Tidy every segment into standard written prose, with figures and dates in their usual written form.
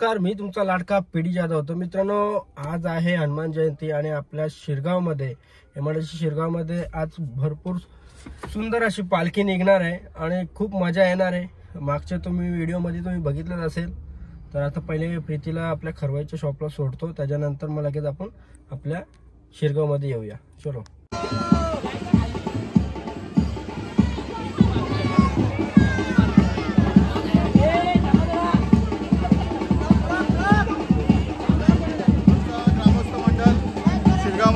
नमस्कार, मी तुमचा लाडका पीडी जाधव। तो मित्रांनो, आज आहे हनुमान जयंती आणि आपल्या शिरगावमध्ये एमआयडीसी शिरगावमध्ये आज भरपूर सुंदर अशी पालखी निघणार आहे आणि खूप मजा येणार आहे। मागच्या तुम्ही व्हिडिओमध्ये तुम्ही बघितलं असेल। तर आता पहिले प्रीतीला आपल्या खरवाईच्या शॉपला सोडतो, त्याच्यानंतर मग लगेच आपण आपल्या शिरगावमध्ये येऊया। चलो।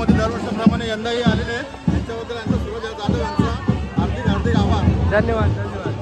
दरवर्षीप्रमाणे यंदाही आलेले आहेत, त्याच्याबद्दल यांचा सुरुवात जाधव यांचा हार्दिक आभार। धन्यवाद धन्यवाद।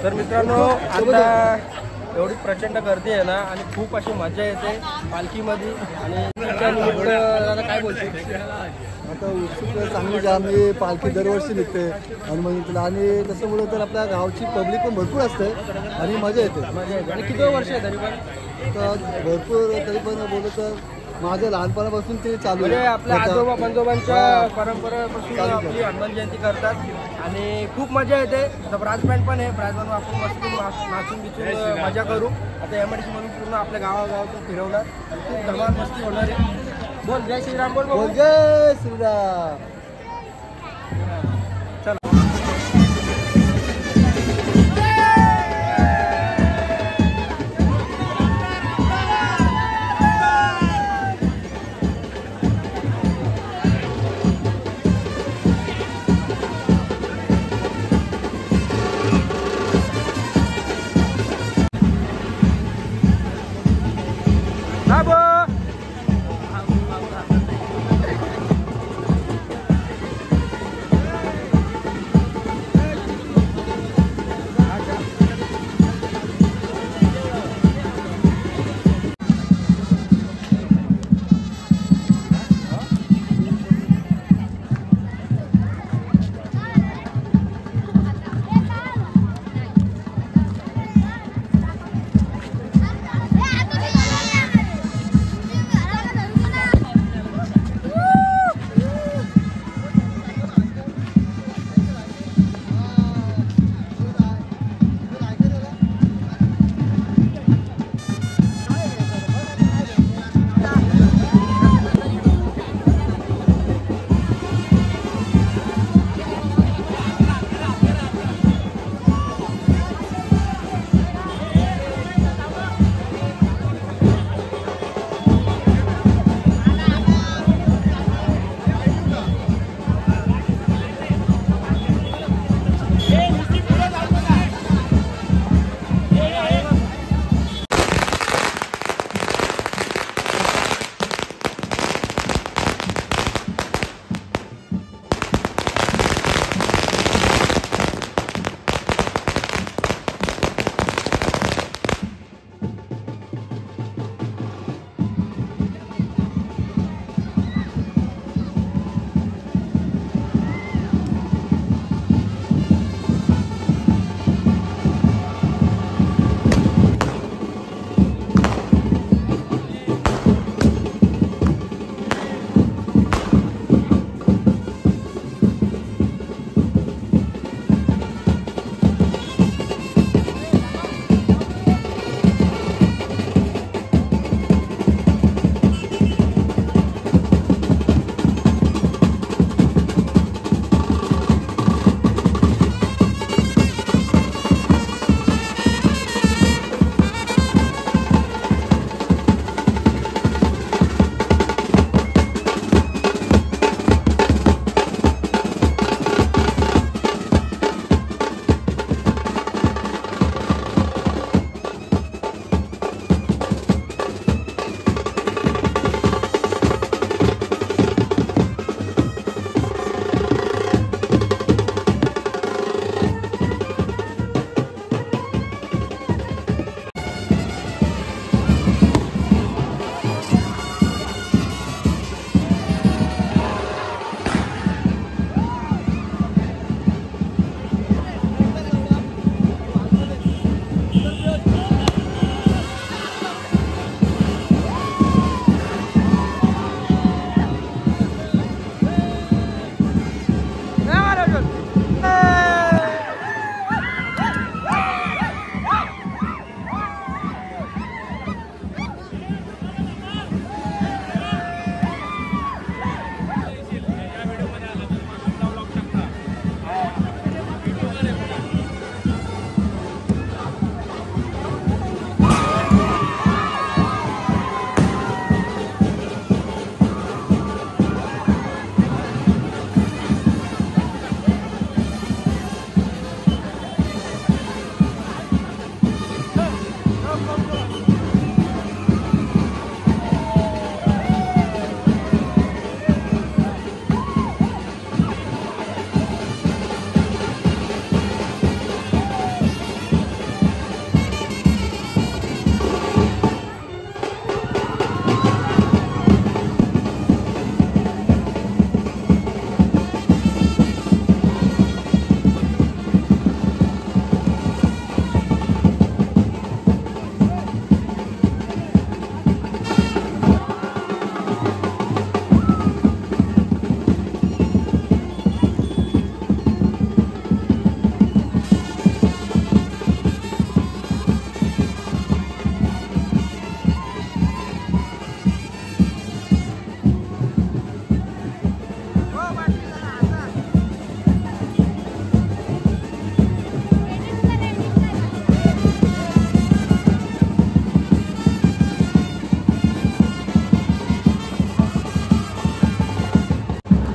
तर मित्रांनो, आता एवढी प्रचंड गर्दी आहे ना आणि खूप अशी मजा येते पालखीमध्ये। आणि त्या निमित्त काय बोलतो, आता उत्सुक चांगली जी आम्ही पालखी दरवर्षी निघते हनुमानजीला, आणि त्याच्यामुळे तर आपल्या गावची पब्लिक पण भरपूर असते आणि मजा येते। आणि किती वर्ष आहे तरी पण? तर भरपूर, तरी पण बोलू तर माझ्या लहानपणापासून ते चालू आहे। आपल्या आजोबा पंजोबांच्या परंपरेपासून आपली हनुमान जयंती करतात आणि खूप मजा येते। तर ब्रास बँड पण आहे, ब्रास बँड आपण मस्त नाचून बिचून मजा करू। आता एमआयडीसी म्हणून पूर्ण आपल्या गावागावातून फिरवणार आणि खूप धमाल मस्ती होणार आहे। बोल जय श्रीराम बोल बोल जय श्रीराम.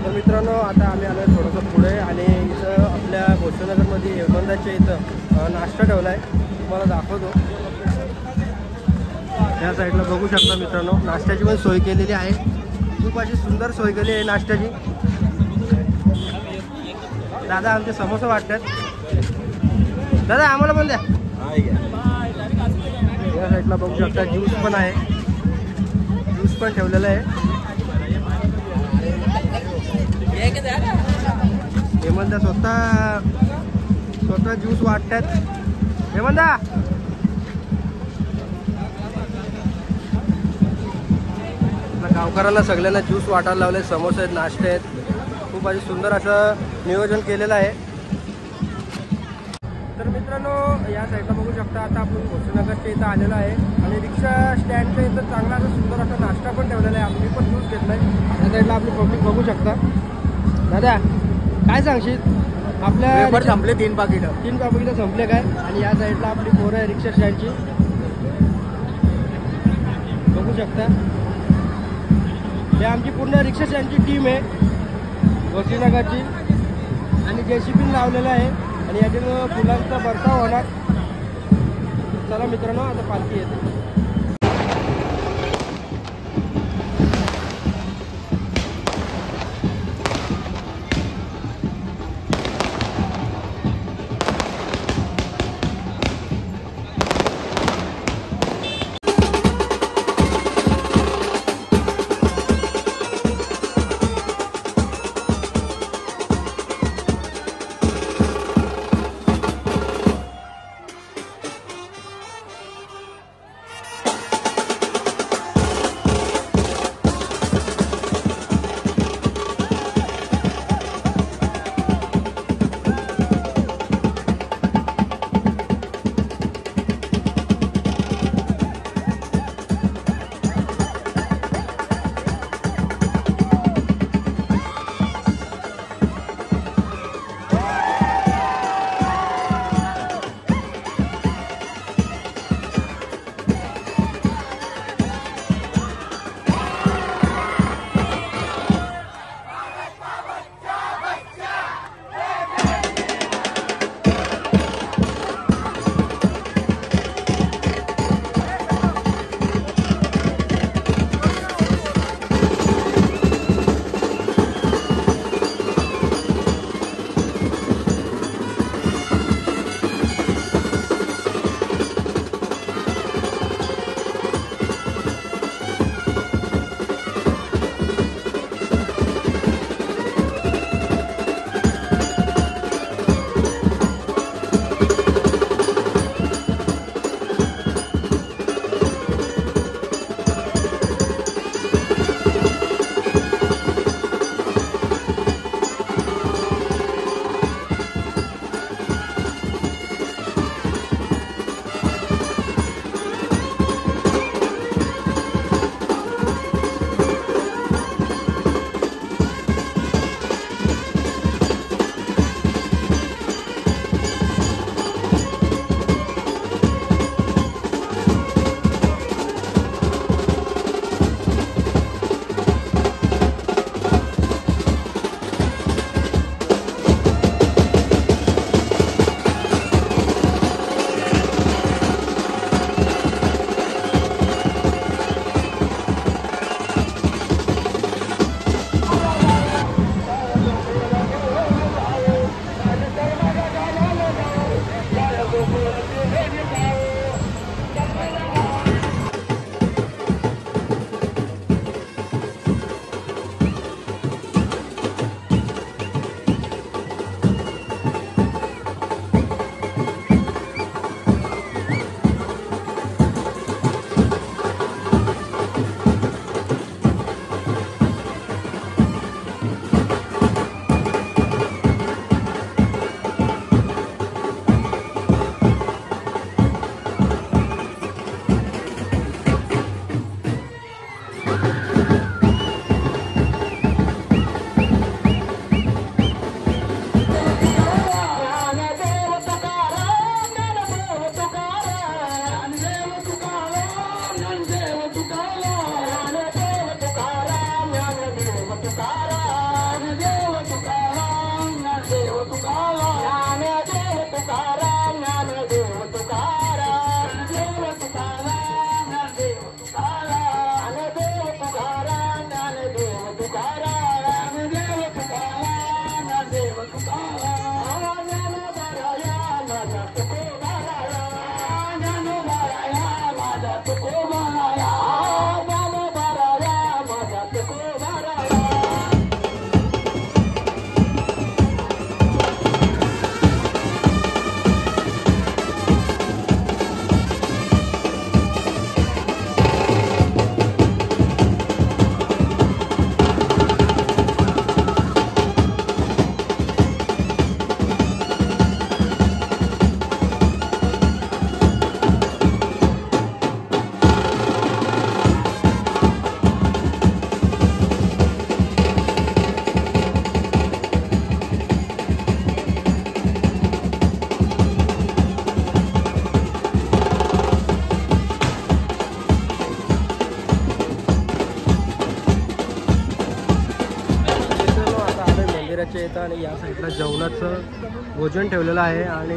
तर मित्रांनो आता आम्ही आलो आहे थोडंसं पुढे आणि इथं आपल्या भोसनगरमध्ये हेमंताच्या इथं नाश्ता ठेवला आहे, तुम्हाला दाखवतो. या साईडला बघू शकता मित्रांनो, नाश्त्याची पण सोय केलेली आहे. खूप अशी सुंदर सोय केली आहे नाश्त्याची. दादा आमचे समोसे वाटतात. दादा आम्हाला पण द्या. या साईडला बघू शकता ज्यूस पण आहे, ज्यूस पण ठेवलेलं आहे. हेमंत स्वतः ज्यूस वाटतात. हेमंत गावकऱ्यांना सगळ्यांना ज्यूस वाटायला लावले, समोसे आहेत, नाश्ते आहेत. खूप अशी सुंदर असं नियोजन केलेलं आहे. तर मित्रांनो या साईडला बघू शकता आता आपण भोसनगरच्या इथं आलेलो आहे आणि रिक्षा स्टँडच्या इथं चांगला असा सुंदर असा नाश्ता पण ठेवलेला आहे. आम्ही पण ज्यूस घेतला आहे. या साईडला आपली पब्लिक बघू शकता. दादा काय सांगशील? आपल्या संपले 3 पाकिटं संपले काय? आणि या साईडला आपली पोरं आहे रिक्षा स्टँडची, बघू शकता. हे आमची पूर्ण रिक्षा स्टँडची टीम आहे भोसनगरची आणि JCB लावलेलं आहे आणि याच्यामुळं फुलांचा बर्ताव होणार. चला मित्रांनो आता पालखी येते. मंदिराच्या येतं आणि या साईडला जेवणाचं भोजन ठेवलेलं आहे आणि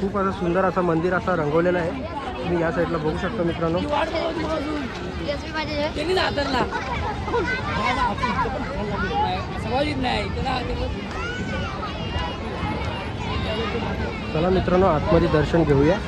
खूप असं सुंदर असं मंदिर असं रंगवलेलं आहे. तुम्ही या साईडला बघू शकता मित्रांनो. चला मित्रांनो आतमध्ये दर्शन घेऊया.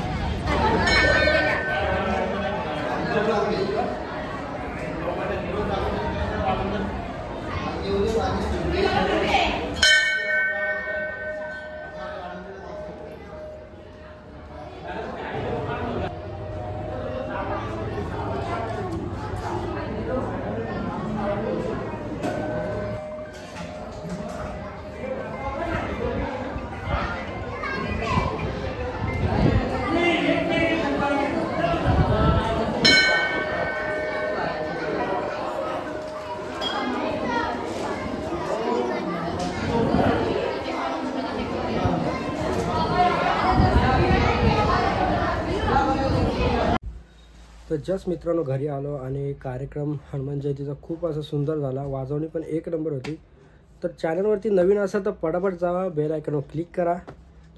तर जस्ट मित्रांनो घरी आलो आणि कार्यक्रम हनुमान जयंतीचा खूप असं सुंदर झाला. वाजवणी पण एक नंबर होती. तर चॅनलवरती नवीन असेल तर पटापट जावा, बेल आयकॉनवर क्लिक करा,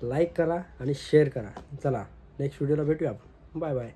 लाईक करा आणि शेअर करा. चला नेक्स्ट व्हिडिओला भेटूया आपण. Bye bye.